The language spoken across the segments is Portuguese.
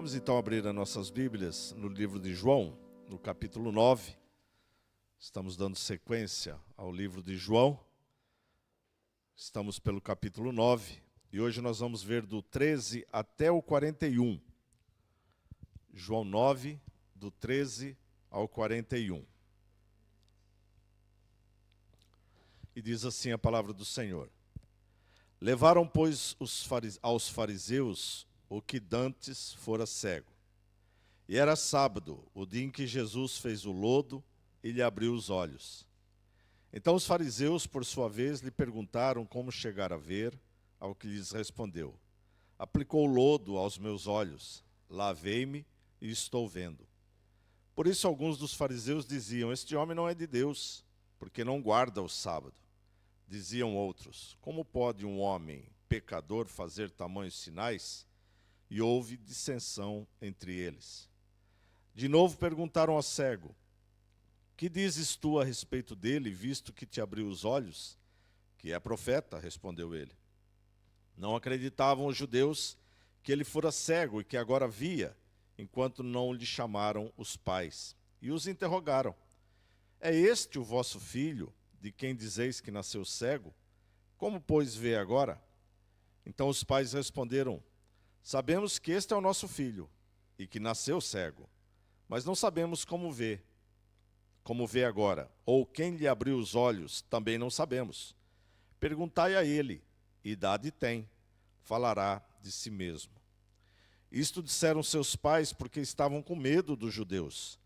Vamos então abrir as nossas Bíblias no livro de João, no capítulo 9. Estamos dando sequência ao livro de João. Estamos pelo capítulo 9 e hoje nós vamos ver do 13 até o 41. João 9, do 13 ao 41. E diz assim a palavra do Senhor. Levaram, pois, aos fariseus o que dantes fora cego. E era sábado, o dia em que Jesus fez o lodo e lhe abriu os olhos. Então os fariseus, por sua vez, lhe perguntaram como chegar a ver, ao que lhes respondeu: aplicou lodo aos meus olhos, lavei-me e estou vendo. Por isso alguns dos fariseus diziam: este homem não é de Deus, porque não guarda o sábado. Diziam outros: como pode um homem pecador fazer tamanhos sinais? E houve dissensão entre eles. De novo perguntaram ao cego: que dizes tu a respeito dele, visto que te abriu os olhos? Que é profeta, respondeu ele. Não acreditavam os judeus que ele fora cego e que agora via, enquanto não lhe chamaram os pais. E os interrogaram: é este o vosso filho, de quem dizeis que nasceu cego? Como, pois, vê agora? Então os pais responderam: sabemos que este é o nosso filho, e que nasceu cego, mas não sabemos como vê agora, ou quem lhe abriu os olhos, também não sabemos. Perguntai a ele, idade tem, falará de si mesmo. Isto disseram seus pais porque estavam com medo dos judeus,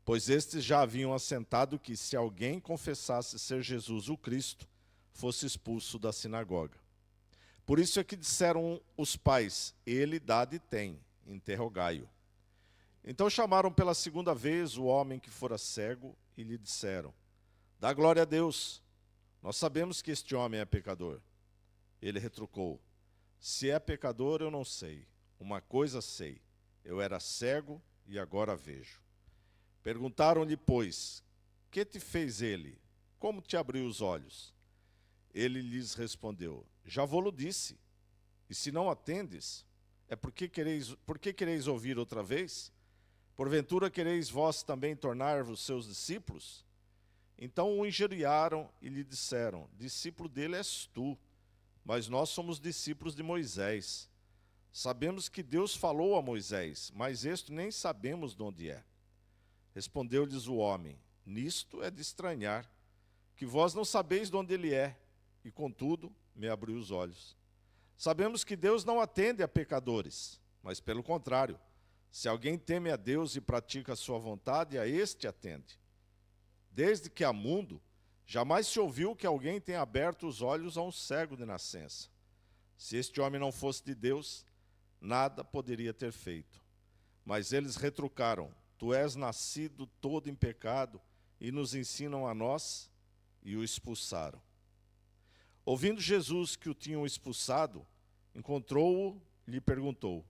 pois estes já haviam assentado que se alguém confessasse ser Jesus o Cristo, fosse expulso da sinagoga. Por isso é que disseram os pais: ele idade tem, interrogai-o. Então chamaram pela segunda vez o homem que fora cego e lhe disseram: dá glória a Deus, nós sabemos que este homem é pecador. Ele retrucou: se é pecador eu não sei, uma coisa sei, eu era cego e agora vejo. Perguntaram-lhe, pois: que te fez ele? Como te abriu os olhos? Ele lhes respondeu: já vou-lo disse, e se não atendes, é por que quereis ouvir outra vez? Porventura quereis vós também tornar-vos seus discípulos? Então o injuriaram e lhe disseram: discípulo dele és tu, mas nós somos discípulos de Moisés. Sabemos que Deus falou a Moisés, mas este nem sabemos de onde é. Respondeu-lhes o homem: nisto é de estranhar, que vós não sabeis de onde ele é, e contudo me abriu os olhos. Sabemos que Deus não atende a pecadores, mas pelo contrário, se alguém teme a Deus e pratica a sua vontade, a este atende. Desde que há mundo, jamais se ouviu que alguém tenha aberto os olhos a um cego de nascença. Se este homem não fosse de Deus, nada poderia ter feito. Mas eles retrucaram: tu és nascido todo em pecado, e nos ensinam a nós, e o expulsaram. Ouvindo Jesus que o tinham expulsado, encontrou-o e lhe perguntou: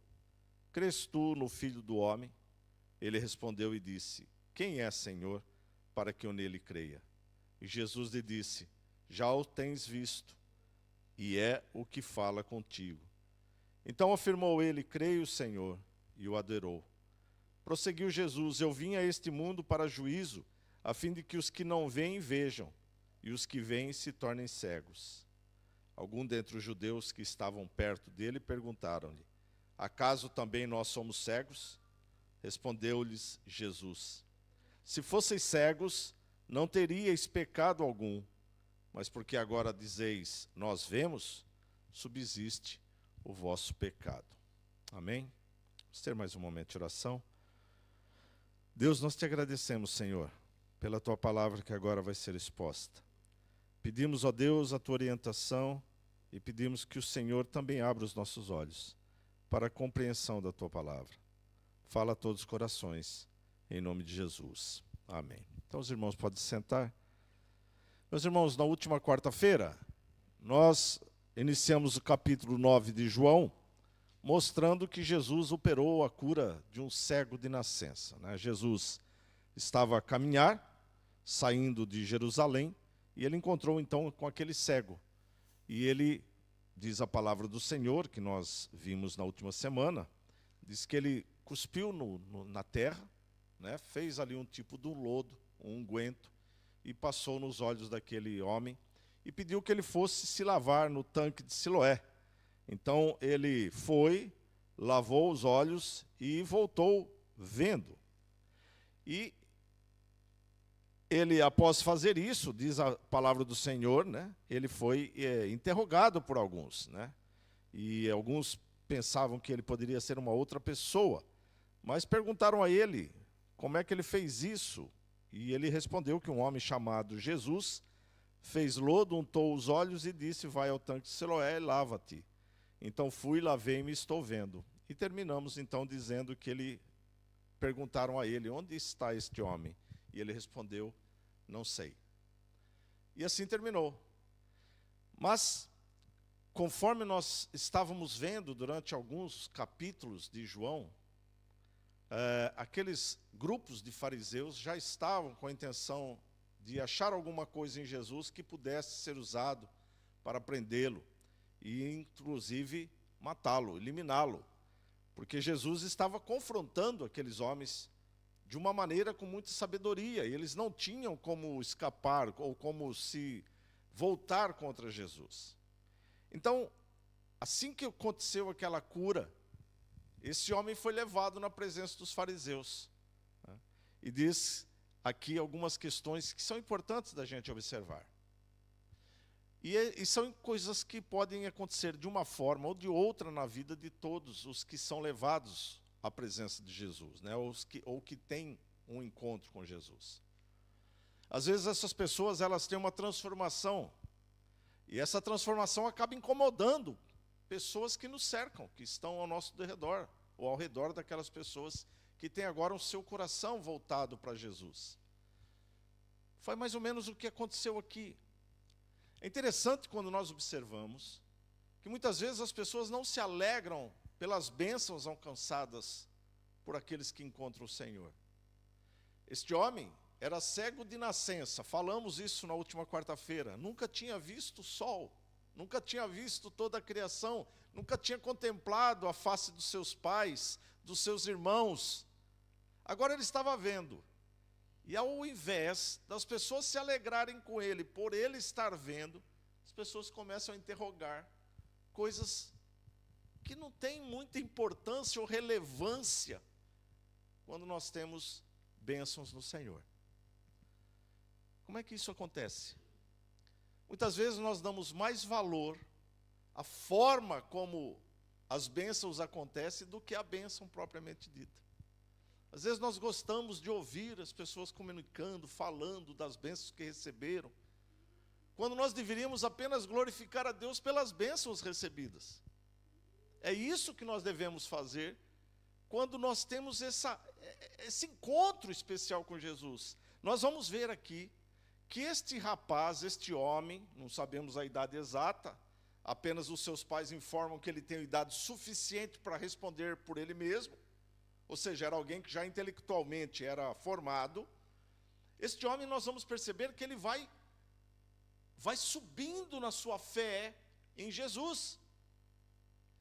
crês tu no Filho do Homem? Ele respondeu e disse: quem é, Senhor, para que eu nele creia? E Jesus lhe disse: já o tens visto, e é o que fala contigo. Então afirmou ele: creio, Senhor, e o adorou. Prosseguiu Jesus: eu vim a este mundo para juízo, a fim de que os que não veem vejam, e os que veem se tornem cegos. Alguns dentre os judeus que estavam perto dele perguntaram-lhe: acaso também nós somos cegos? Respondeu-lhes Jesus: se fosseis cegos, não teríeis pecado algum, mas porque agora dizeis, nós vemos, subsiste o vosso pecado. Amém? Vamos ter mais um momento de oração. Deus, nós te agradecemos, Senhor, pela tua palavra que agora vai ser exposta. Pedimos, ó Deus, a tua orientação e pedimos que o Senhor também abra os nossos olhos para a compreensão da tua palavra. Fala a todos os corações, em nome de Jesus. Amém. Então os irmãos podem sentar. Meus irmãos, na última quarta-feira, nós iniciamos o capítulo 9 de João, mostrando que Jesus operou a cura de um cego de nascença, né? Jesus estava a caminhar, saindo de Jerusalém, e ele encontrou então com aquele cego. E ele, diz a palavra do Senhor, que nós vimos na última semana, diz que ele cuspiu na terra, né, fez ali um tipo de lodo, um unguento, e passou nos olhos daquele homem, e pediu que ele fosse se lavar no tanque de Siloé. Então ele foi, lavou os olhos e voltou vendo. E ele, após fazer isso, diz a palavra do Senhor, né, ele foi interrogado por alguns, né, e alguns pensavam que ele poderia ser uma outra pessoa, mas perguntaram a ele como é que ele fez isso, e ele respondeu que um homem chamado Jesus fez lodo, untou os olhos e disse: vai ao tanque de Siloé e lava-te. Então fui, lavei-me e estou vendo. E terminamos então dizendo que perguntaram a ele: onde está este homem? E ele respondeu: não sei. E assim terminou. Mas, conforme nós estávamos vendo durante alguns capítulos de João, aqueles grupos de fariseus já estavam com a intenção de achar alguma coisa em Jesus que pudesse ser usado para prendê-lo e, inclusive, matá-lo, eliminá-lo. Porque Jesus estava confrontando aqueles homens de uma maneira com muita sabedoria, e eles não tinham como escapar ou como se voltar contra Jesus. Então, assim que aconteceu aquela cura, esse homem foi levado na presença dos fariseus, né? E diz aqui algumas questões que são importantes da gente observar. E são coisas que podem acontecer de uma forma ou de outra na vida de todos os que são levados à presença de Jesus, né? ou que têm um encontro com Jesus. Às vezes essas pessoas elas têm uma transformação, e essa transformação acaba incomodando pessoas que nos cercam, que estão ao nosso redor, ou ao redor daquelas pessoas que têm agora o seu coração voltado para Jesus. Foi mais ou menos o que aconteceu aqui. É interessante quando nós observamos que muitas vezes as pessoas não se alegram pelas bênçãos alcançadas por aqueles que encontram o Senhor. Este homem era cego de nascença, falamos isso na última quarta-feira, nunca tinha visto o sol, nunca tinha visto toda a criação, nunca tinha contemplado a face dos seus pais, dos seus irmãos. Agora ele estava vendo. E ao invés das pessoas se alegrarem com ele, por ele estar vendo, as pessoas começam a interrogar coisas que não têm muita importância ou relevância quando nós temos bênçãos no Senhor. Como é que isso acontece? Muitas vezes nós damos mais valor à forma como as bênçãos acontecem do que a bênção propriamente dita. Às vezes nós gostamos de ouvir as pessoas comunicando, falando das bênçãos que receberam, quando nós deveríamos apenas glorificar a Deus pelas bênçãos recebidas. É isso que nós devemos fazer quando nós temos esse encontro especial com Jesus. Nós vamos ver aqui que este rapaz, este homem, não sabemos a idade exata, apenas os seus pais informam que ele tem idade suficiente para responder por ele mesmo, ou seja, era alguém que já intelectualmente era formado. Este homem, nós vamos perceber que ele vai subindo na sua fé em Jesus.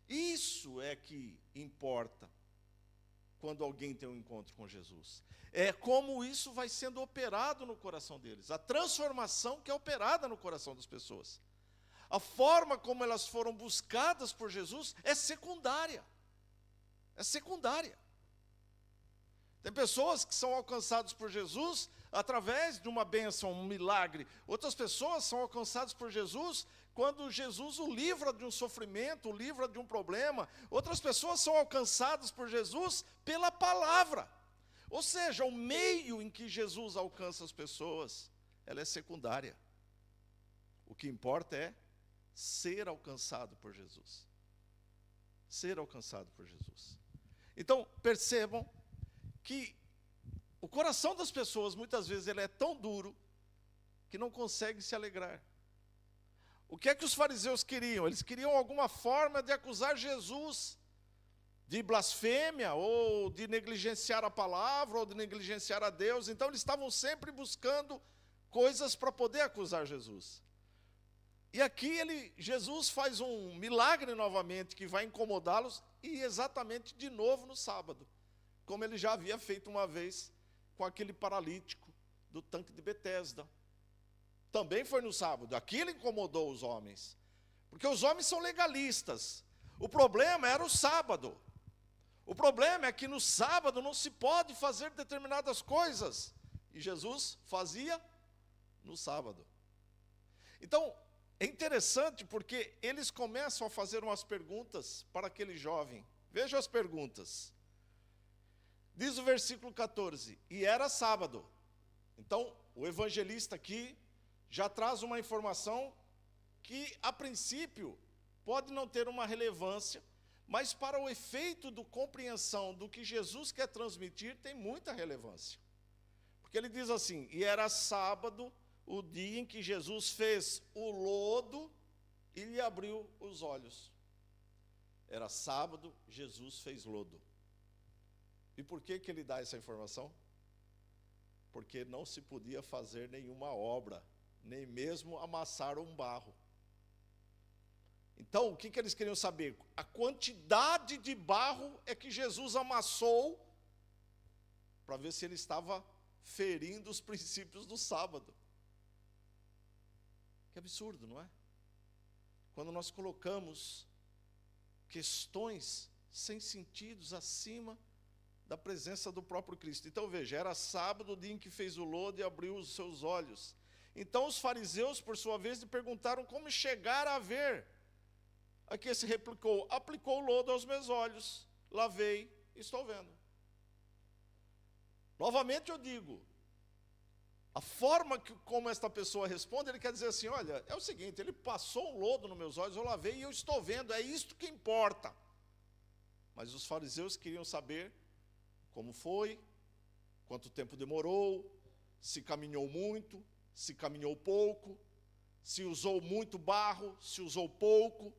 Isso é que importa quando alguém tem um encontro com Jesus. É como isso vai sendo operado no coração deles, a transformação que é operada no coração das pessoas. A forma como elas foram buscadas por Jesus é secundária. É secundária. Tem pessoas que são alcançadas por Jesus através de uma bênção, um milagre. Outras pessoas são alcançadas por Jesus quando Jesus o livra de um sofrimento, o livra de um problema. Outras pessoas são alcançadas por Jesus pela palavra. Ou seja, o meio em que Jesus alcança as pessoas, ela é secundária. O que importa é ser alcançado por Jesus. Ser alcançado por Jesus. Então, percebam que o coração das pessoas, muitas vezes, ele é tão duro que não consegue se alegrar. O que é que os fariseus queriam? Eles queriam alguma forma de acusar Jesus de blasfêmia, ou de negligenciar a palavra, ou de negligenciar a Deus. Então, eles estavam sempre buscando coisas para poder acusar Jesus. E aqui Jesus faz um milagre novamente, que vai incomodá-los, e exatamente de novo no sábado. como ele já havia feito uma vez com aquele paralítico do tanque de Betesda. Também foi no sábado. Aquilo incomodou os homens, porque os homens são legalistas. O problema era o sábado. O problema é que no sábado não se pode fazer determinadas coisas, e Jesus fazia no sábado. Então, é interessante porque eles começam a fazer umas perguntas para aquele jovem. Veja as perguntas. Diz o versículo 14, e era sábado. Então, o evangelista aqui já traz uma informação que, a princípio, pode não ter uma relevância, mas para o efeito de compreensão do que Jesus quer transmitir, tem muita relevância. Porque ele diz assim, e era sábado, o dia em que Jesus fez o lodo e lhe abriu os olhos. Era sábado, Jesus fez lodo. E por que ele dá essa informação? Porque não se podia fazer nenhuma obra, nem mesmo amassar um barro. Então, o que eles queriam saber? A quantidade de barro é que Jesus amassou, para ver se ele estava ferindo os princípios do sábado. Que absurdo, não é? Quando nós colocamos questões sem sentidos acima da presença do próprio Cristo. Então veja, era sábado, o dia em que fez o lodo e abriu os seus olhos. Então os fariseus, por sua vez, lhe perguntaram como chegar a ver. Aqui esse replicou, aplicou o lodo aos meus olhos, lavei e estou vendo. Novamente eu digo, a forma como esta pessoa responde, ele quer dizer assim, olha, é o seguinte, ele passou um lodo nos meus olhos, eu lavei e eu estou vendo, é isto que importa. Mas os fariseus queriam saber como foi, quanto tempo demorou, se caminhou muito, se caminhou pouco, se usou muito barro, se usou pouco,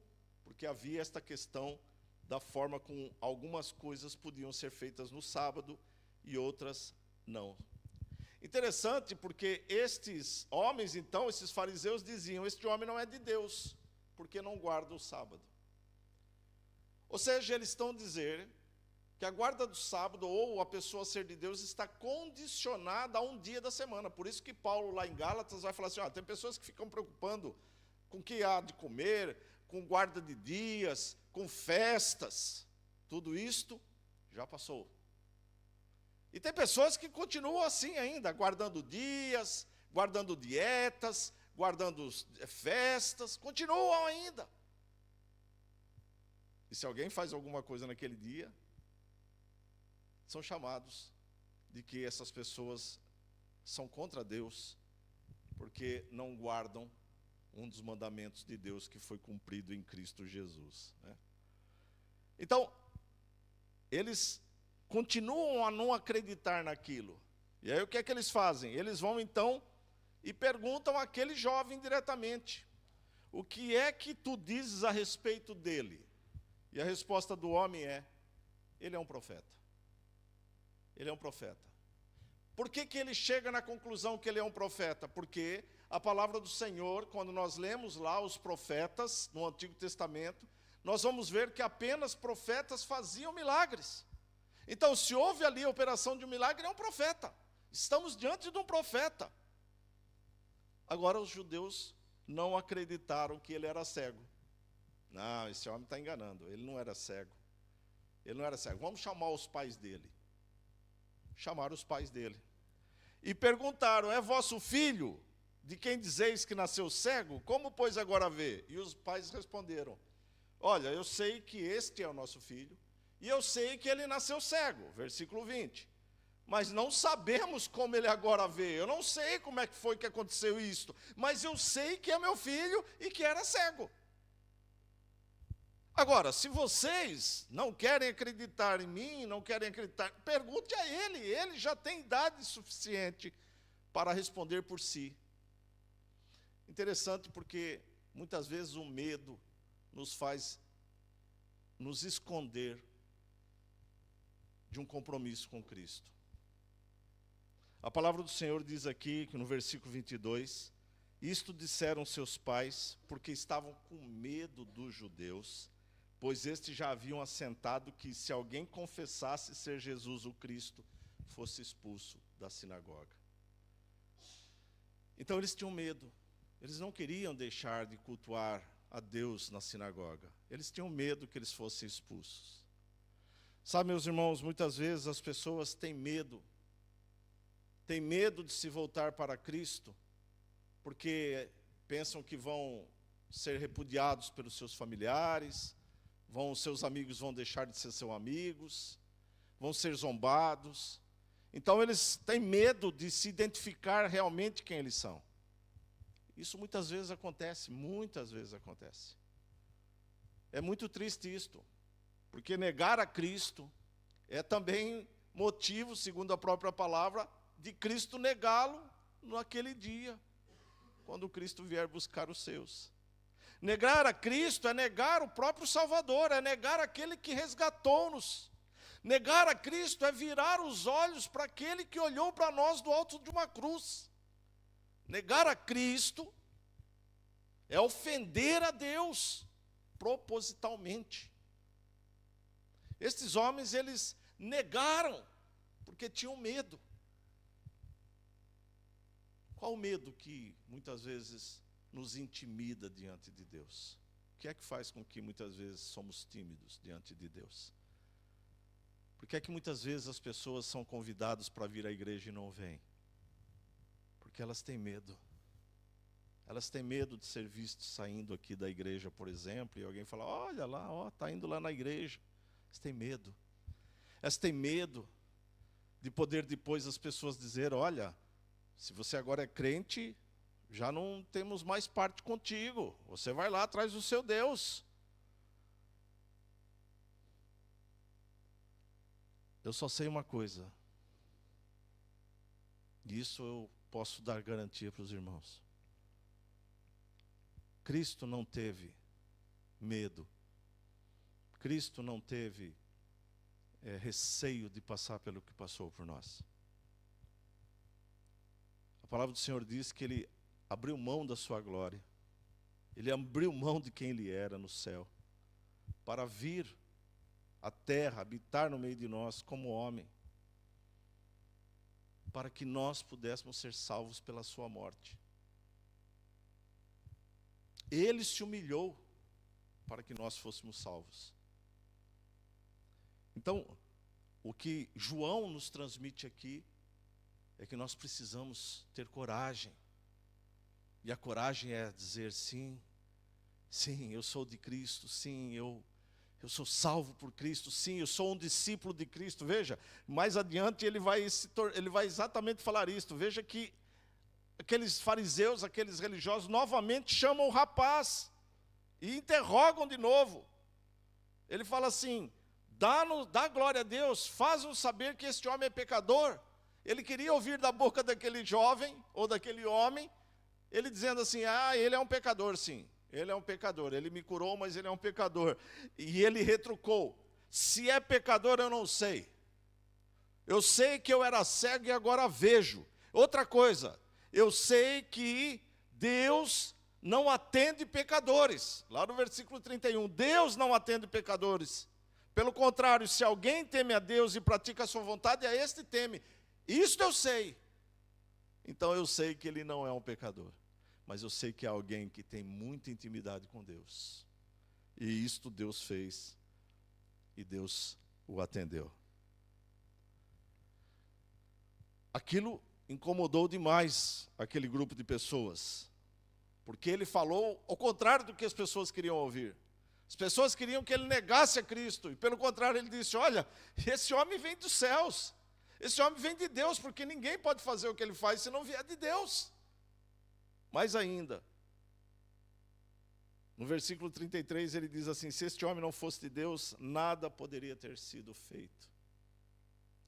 porque havia esta questão da forma como algumas coisas podiam ser feitas no sábado e outras não. Interessante porque estes homens, então, esses fariseus diziam, este homem não é de Deus, porque não guarda o sábado. Ou seja, eles estão a dizer que a guarda do sábado, ou a pessoa ser de Deus, está condicionada a um dia da semana. Por isso que Paulo, lá em Gálatas, vai falar assim, tem pessoas que ficam preocupando com o que há de comer, com guarda de dias, com festas. Tudo isto já passou. E tem pessoas que continuam assim ainda, guardando dias, guardando dietas, guardando festas, continuam ainda. E se alguém faz alguma coisa naquele dia, são chamados de que essas pessoas são contra Deus, porque não guardam um dos mandamentos de Deus que foi cumprido em Cristo Jesus, né? Então, eles continuam a não acreditar naquilo. E aí o que é que eles fazem? Eles vão então e perguntam àquele jovem diretamente, o que é que tu dizes a respeito dele? E a resposta do homem é, ele é um profeta. Ele é um profeta. Por que ele chega na conclusão que ele é um profeta? Porque a palavra do Senhor, quando nós lemos lá os profetas no Antigo Testamento, nós vamos ver que apenas profetas faziam milagres. Então, se houve ali a operação de um milagre, é um profeta. Estamos diante de um profeta. Agora, os judeus não acreditaram que ele era cego. Não, esse homem está enganando, ele não era cego. Ele não era cego. Vamos chamar os pais dele. Chamaram os pais dele. E perguntaram, é vosso filho, de quem dizeis que nasceu cego? Como, pois, agora vê? E os pais responderam, olha, eu sei que este é o nosso filho, e eu sei que ele nasceu cego, versículo 20. Mas não sabemos como ele agora vê. Eu não sei como é que foi que aconteceu isto, mas eu sei que é meu filho e que era cego. Agora, se vocês não querem acreditar em mim, não querem acreditar, pergunte a ele já tem idade suficiente para responder por si. Interessante porque muitas vezes o medo nos faz nos esconder de um compromisso com Cristo. A palavra do Senhor diz aqui, que no versículo 22, isto disseram seus pais, porque estavam com medo dos judeus, pois estes já haviam assentado que se alguém confessasse ser Jesus o Cristo, fosse expulso da sinagoga. Então eles tinham medo, eles não queriam deixar de cultuar a Deus na sinagoga, eles tinham medo que eles fossem expulsos. Sabe, meus irmãos, muitas vezes as pessoas têm medo de se voltar para Cristo, porque pensam que vão ser repudiados pelos seus familiares, seus amigos vão deixar de ser seus amigos, vão ser zombados. Então eles têm medo de se identificar realmente quem eles são. Isso muitas vezes acontece, É muito triste isto, porque negar a Cristo é também motivo, segundo a própria palavra, de Cristo negá-lo naquele dia, quando Cristo vier buscar os seus. Negar a Cristo é negar o próprio Salvador, é negar aquele que resgatou-nos. Negar a Cristo é virar os olhos para aquele que olhou para nós do alto de uma cruz. Negar a Cristo é ofender a Deus propositalmente. Estes homens, eles negaram porque tinham medo. Qual o medo que muitas vezes nos intimida diante de Deus? O que é que faz com que muitas vezes somos tímidos diante de Deus? Por que é que muitas vezes as pessoas são convidadas para vir à igreja e não vêm? Porque elas têm medo. Elas têm medo de ser vistas saindo aqui da igreja, por exemplo, e alguém fala, olha lá, está indo lá na igreja. Elas têm medo. Elas têm medo de poder depois as pessoas dizer, olha, se você agora é crente, já não temos mais parte contigo. Você vai lá atrás do seu Deus. Eu só sei uma coisa. E isso eu posso dar garantia para os irmãos. Cristo não teve medo. Cristo não teve receio de passar pelo que passou por nós. A palavra do Senhor diz que Ele abriu mão da sua glória. Ele abriu mão de quem Ele era no céu, para vir à terra, habitar no meio de nós como homem, para que nós pudéssemos ser salvos pela sua morte. Ele se humilhou para que nós fôssemos salvos. Então, o que João nos transmite aqui é que nós precisamos ter coragem. E a coragem é dizer sim, eu sou de Cristo, sim, eu sou salvo por Cristo, sim, eu sou um discípulo de Cristo. Veja, mais adiante ele vai exatamente falar isto. Veja que aqueles fariseus, aqueles religiosos, novamente chamam o rapaz e interrogam de novo. Ele fala assim, dá glória a Deus, faz-nos saber que este homem é pecador. Ele queria ouvir da boca daquele jovem, ou daquele homem, ele dizendo assim, ele é um pecador, sim. Ele é um pecador, ele me curou, mas ele é um pecador. E ele retrucou, se é pecador eu não sei. Eu sei que eu era cego e agora vejo. Outra coisa, eu sei que Deus não atende pecadores. Lá no versículo 31, Deus não atende pecadores. Pelo contrário, se alguém teme a Deus e pratica a sua vontade, a este teme. Isto eu sei. Então eu sei que ele não é um pecador. Mas eu sei que é alguém que tem muita intimidade com Deus. E isto Deus fez. E Deus o atendeu. Aquilo incomodou demais aquele grupo de pessoas. Porque ele falou ao contrário do que as pessoas queriam ouvir. As pessoas queriam que ele negasse a Cristo. E pelo contrário ele disse, olha, esse homem vem dos céus. Esse homem vem de Deus, porque ninguém pode fazer o que ele faz se não vier de Deus. Mais ainda, no versículo 33 ele diz assim, se este homem não fosse de Deus, nada poderia ter sido feito.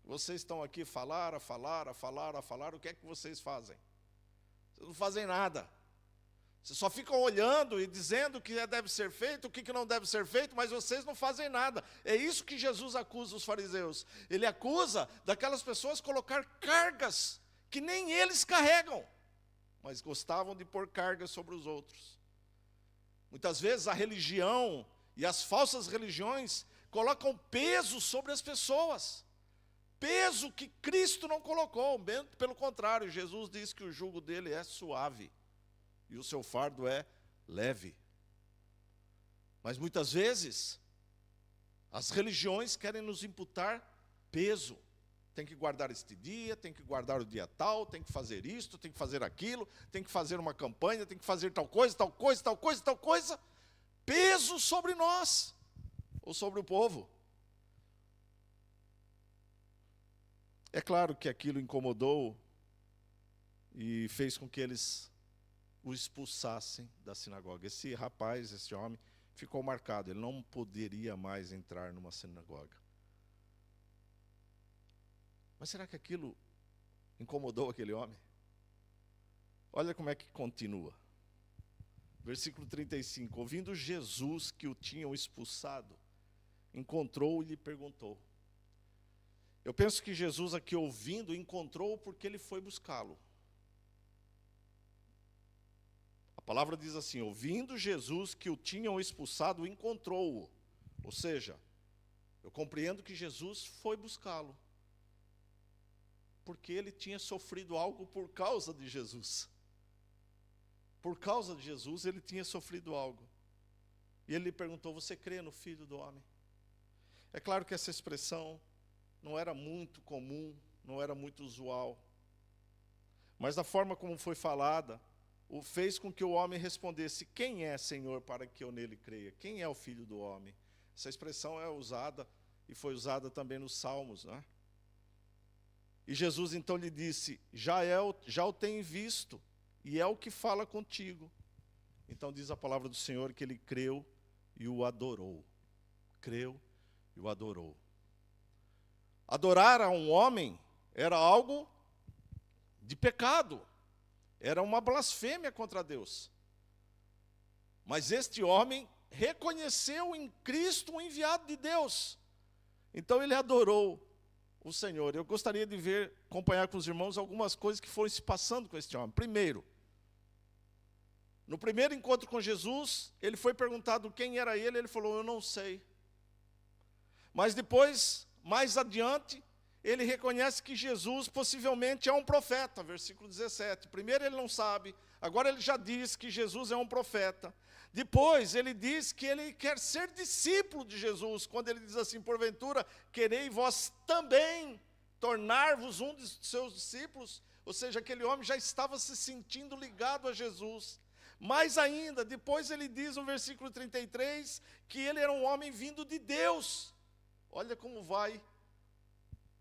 Vocês estão aqui a falar, o que é que vocês fazem? Vocês não fazem nada. Vocês só ficam olhando e dizendo o que deve ser feito, o que não deve ser feito, mas vocês não fazem nada. É isso que Jesus acusa os fariseus. Ele acusa daquelas pessoas colocar cargas que nem eles carregam, mas gostavam de pôr cargas sobre os outros. Muitas vezes a religião e as falsas religiões colocam peso sobre as pessoas. Peso que Cristo não colocou, bem pelo contrário, Jesus diz que o jugo dele é suave e o seu fardo é leve. Mas muitas vezes, as religiões querem nos imputar peso. Tem que guardar este dia, tem que guardar o dia tal, tem que fazer isto, tem que fazer aquilo, tem que fazer uma campanha, tem que fazer tal coisa, tal coisa, tal coisa, tal coisa. Peso sobre nós, ou sobre o povo. É claro que aquilo incomodou e fez com que eles o expulsassem da sinagoga. Esse rapaz, esse homem, ficou marcado. Ele não poderia mais entrar numa sinagoga. Mas será que aquilo incomodou aquele homem? Olha como é que continua. Versículo 35. Ouvindo Jesus que o tinham expulsado, encontrou e lhe perguntou. Eu penso que Jesus aqui ouvindo, encontrou porque ele foi buscá-lo. A palavra diz assim, ouvindo Jesus que o tinham expulsado, encontrou-o. Ou seja, eu compreendo que Jesus foi buscá-lo. Porque ele tinha sofrido algo por causa de Jesus. Por causa de Jesus, ele tinha sofrido algo. E ele lhe perguntou, você crê no Filho do Homem? É claro que essa expressão não era muito comum, não era muito usual. Mas da forma como foi falada, fez com que o homem respondesse, quem é, Senhor, para que eu nele creia? Quem é o Filho do Homem? Essa expressão é usada, e foi usada também nos Salmos, né? E Jesus então lhe disse, já o tenho visto, e é o que fala contigo. Então diz a palavra do Senhor que ele creu e o adorou. Creu e o adorou. Adorar a um homem era algo de pecado. Era uma blasfêmia contra Deus. Mas este homem reconheceu em Cristo o enviado de Deus. Então ele adorou o Senhor. Eu gostaria de acompanhar com os irmãos algumas coisas que foram se passando com este homem. Primeiro, no primeiro encontro com Jesus, ele foi perguntado quem era ele falou, eu não sei. Mas depois, mais adiante, ele reconhece que Jesus possivelmente é um profeta, versículo 17. Primeiro ele não sabe, agora ele já diz que Jesus é um profeta. Depois ele diz que ele quer ser discípulo de Jesus, quando ele diz assim, porventura, querei vós também tornar-vos um de seus discípulos? Ou seja, aquele homem já estava se sentindo ligado a Jesus. Mais ainda, depois ele diz no versículo 33, que ele era um homem vindo de Deus. Olha como vai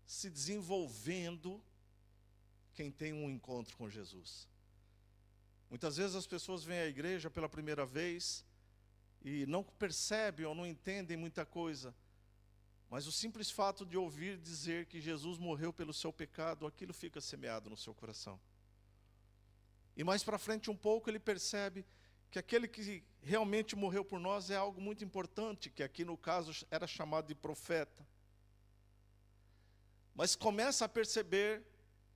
se desenvolvendo quem tem um encontro com Jesus. Muitas vezes as pessoas vêm à igreja pela primeira vez e não percebem ou não entendem muita coisa, mas o simples fato de ouvir dizer que Jesus morreu pelo seu pecado, aquilo fica semeado no seu coração. E mais para frente um pouco ele percebe que aquele que realmente morreu por nós é algo muito importante, que aqui no caso era chamado de profeta. Mas começa a perceber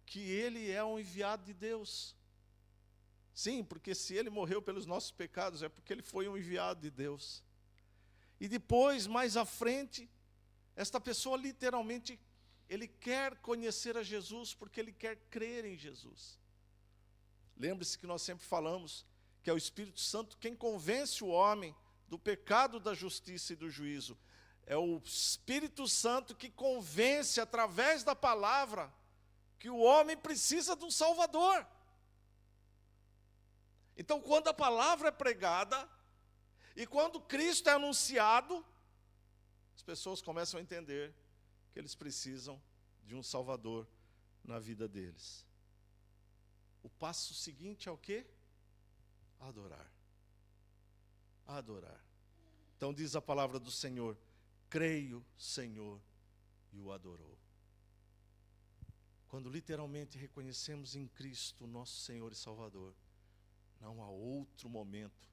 que ele é um enviado de Deus. Sim, porque se ele morreu pelos nossos pecados, é porque ele foi um enviado de Deus. E depois, mais à frente, esta pessoa literalmente, ele quer conhecer a Jesus, porque ele quer crer em Jesus. Lembre-se que nós sempre falamos que é o Espírito Santo quem convence o homem do pecado, da justiça e do juízo. É o Espírito Santo que convence através da palavra que o homem precisa de um Salvador. Então, quando a palavra é pregada e quando Cristo é anunciado, as pessoas começam a entender que eles precisam de um Salvador na vida deles. O passo seguinte é o quê? Adorar. Adorar. Então diz a palavra do Senhor, creio, Senhor, e o adorou. Quando literalmente reconhecemos em Cristo, nosso Senhor e Salvador, não há outro momento,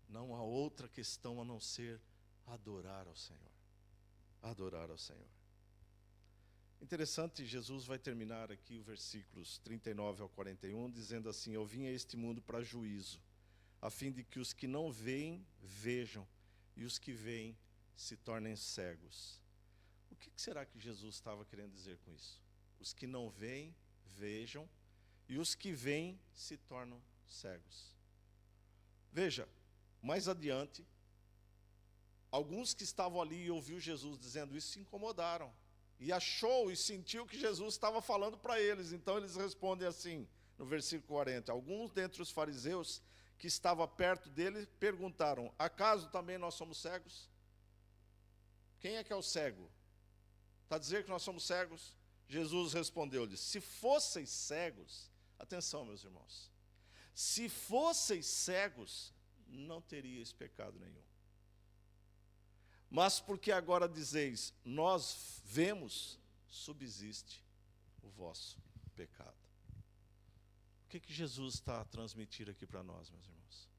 não há outra questão a não ser adorar ao Senhor. Adorar ao Senhor. Interessante, Jesus vai terminar aqui os versículos 39 ao 41, dizendo assim, eu vim a este mundo para juízo, a fim de que os que não veem, vejam, e os que veem se tornem cegos. O que será que Jesus estava querendo dizer com isso? Os que não veem, vejam, e os que veem se tornam cegos. Veja, mais adiante, alguns que estavam ali e ouviu Jesus dizendo isso se incomodaram. E achou e sentiu que Jesus estava falando para eles. Então eles respondem assim, no versículo 40. Alguns dentre os fariseus que estavam perto dele perguntaram: acaso também nós somos cegos? Quem é que é o cego? Está a dizer que nós somos cegos? Jesus respondeu-lhes: se fosseis cegos, atenção meus irmãos, se fosseis cegos, não teríeis pecado nenhum. Mas porque agora dizeis, nós vemos, subsiste o vosso pecado. O que Jesus está a transmitir aqui para nós, meus irmãos?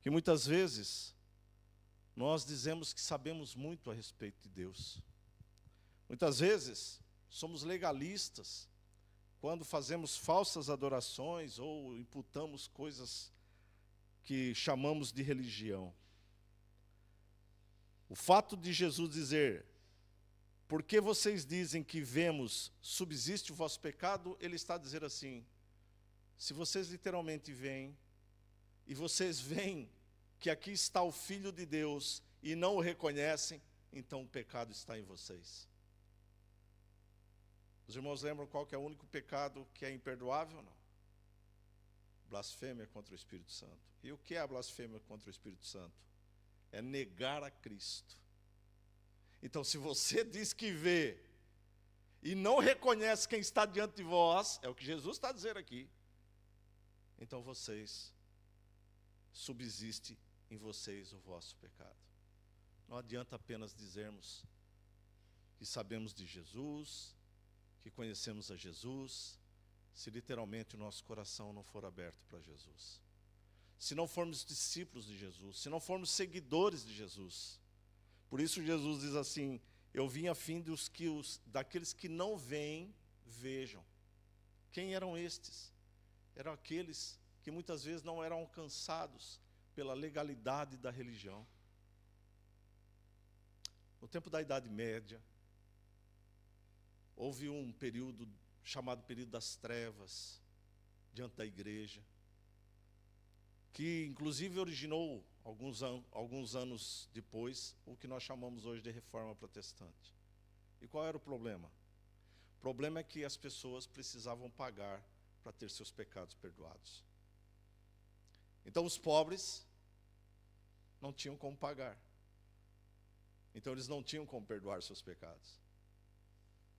Que muitas vezes nós dizemos que sabemos muito a respeito de Deus. Muitas vezes somos legalistas quando fazemos falsas adorações ou imputamos coisas que chamamos de religião. O fato de Jesus dizer, porque vocês dizem que vemos, subsiste o vosso pecado, ele está a dizer assim, se vocês literalmente veem, e vocês veem que aqui está o Filho de Deus, e não o reconhecem, então o pecado está em vocês. Os irmãos lembram qual que é o único pecado que é imperdoável? Não. Blasfêmia contra o Espírito Santo. E o que é a blasfêmia contra o Espírito Santo? É negar a Cristo. Então, se você diz que vê e não reconhece quem está diante de vós, é o que Jesus está a dizer aqui, então vocês, subsiste em vocês o vosso pecado. Não adianta apenas dizermos que sabemos de Jesus, que conhecemos a Jesus, se literalmente o nosso coração não for aberto para Jesus. Se não formos discípulos de Jesus, se não formos seguidores de Jesus. Por isso Jesus diz assim, eu vim a fim daqueles que não veem, vejam. Quem eram estes? Eram aqueles que muitas vezes não eram alcançados pela legalidade da religião. No tempo da Idade Média, houve um período chamado período das trevas, diante da igreja, que inclusive originou, alguns anos depois, o que nós chamamos hoje de Reforma Protestante. E qual era o problema? O problema é que as pessoas precisavam pagar para ter seus pecados perdoados. Então os pobres não tinham como pagar. Então eles não tinham como perdoar seus pecados.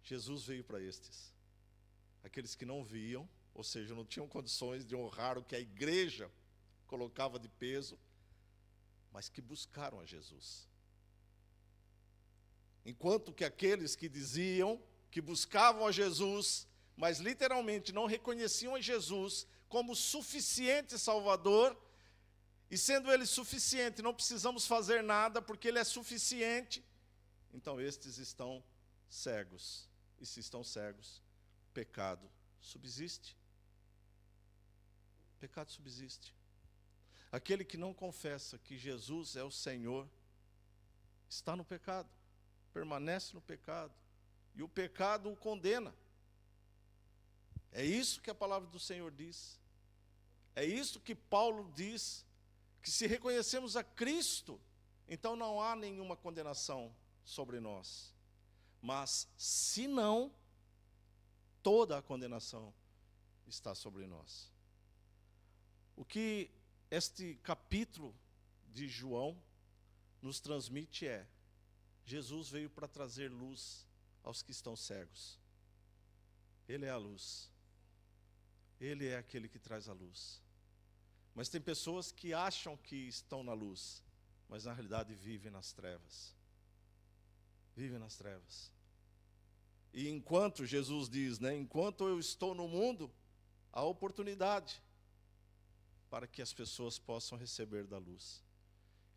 Jesus veio para estes, aqueles que não viam, ou seja, não tinham condições de honrar o que a igreja colocava de peso, mas que buscaram a Jesus. Enquanto que aqueles que diziam que buscavam a Jesus, mas literalmente não reconheciam a Jesus como suficiente Salvador, e sendo Ele suficiente, não precisamos fazer nada, porque Ele é suficiente, então estes estão cegos. E se estão cegos, pecado subsiste. Pecado subsiste. Aquele que não confessa que Jesus é o Senhor, está no pecado, permanece no pecado, e o pecado o condena. É isso que a palavra do Senhor diz. É isso que Paulo diz, que se reconhecemos a Cristo, então não há nenhuma condenação sobre nós. Mas, se não, toda a condenação está sobre nós. O que este capítulo de João nos transmite é: Jesus veio para trazer luz aos que estão cegos. Ele é a luz. Ele é aquele que traz a luz. Mas tem pessoas que acham que estão na luz, mas na realidade vivem nas trevas. Vivem nas trevas. E enquanto, Jesus diz, enquanto eu estou no mundo, há oportunidade para que as pessoas possam receber da luz.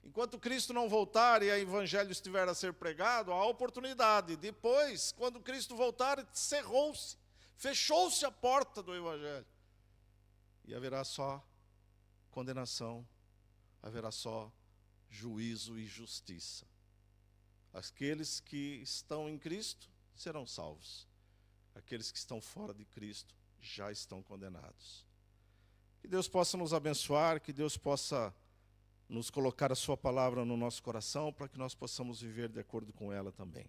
Enquanto Cristo não voltar e o evangelho estiver a ser pregado, há oportunidade. Depois, quando Cristo voltar, cerrou-se, fechou-se a porta do evangelho. E haverá só condenação, haverá só juízo e justiça. Aqueles que estão em Cristo serão salvos. Aqueles que estão fora de Cristo já estão condenados. Que Deus possa nos abençoar, que Deus possa nos colocar a sua palavra no nosso coração, para que nós possamos viver de acordo com ela também.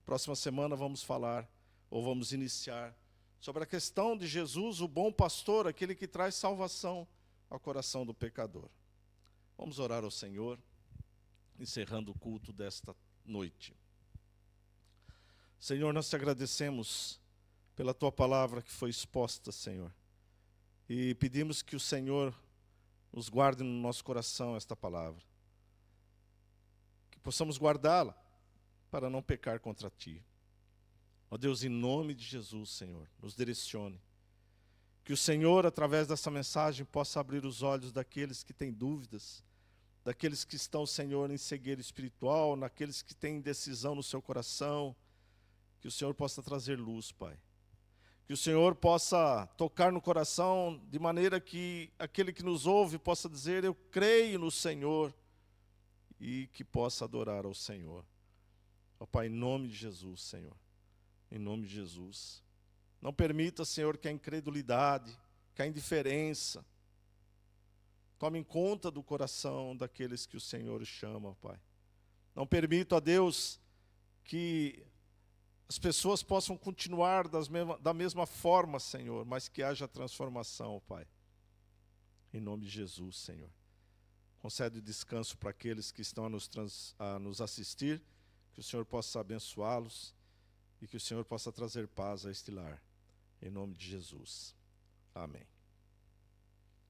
Próxima semana vamos falar, ou vamos iniciar, sobre a questão de Jesus, o bom pastor, aquele que traz salvação ao coração do pecador. Vamos orar ao Senhor, encerrando o culto desta noite. Senhor, nós te agradecemos pela tua palavra que foi exposta, Senhor. E pedimos que o Senhor nos guarde no nosso coração esta palavra. Que possamos guardá-la para não pecar contra ti. Ó Deus, em nome de Jesus, Senhor, nos direcione. Que o Senhor, através dessa mensagem, possa abrir os olhos daqueles que têm dúvidas, daqueles que estão, Senhor, em cegueira espiritual, naqueles que têm indecisão no seu coração. Que o Senhor possa trazer luz, Pai. Que o Senhor possa tocar no coração de maneira que aquele que nos ouve possa dizer: eu creio no Senhor, e que possa adorar ao Senhor. Ó Pai, em nome de Jesus, Senhor, em nome de Jesus. Não permita, Senhor, que a incredulidade, que a indiferença tome conta do coração daqueles que o Senhor chama, ó Pai. Não permita, ó Deus, que as pessoas possam continuar da mesma forma, Senhor, mas que haja transformação, Pai. Em nome de Jesus, Senhor. Concede descanso para aqueles que estão a nos assistir, que o Senhor possa abençoá-los e que o Senhor possa trazer paz a este lar. Em nome de Jesus. Amém.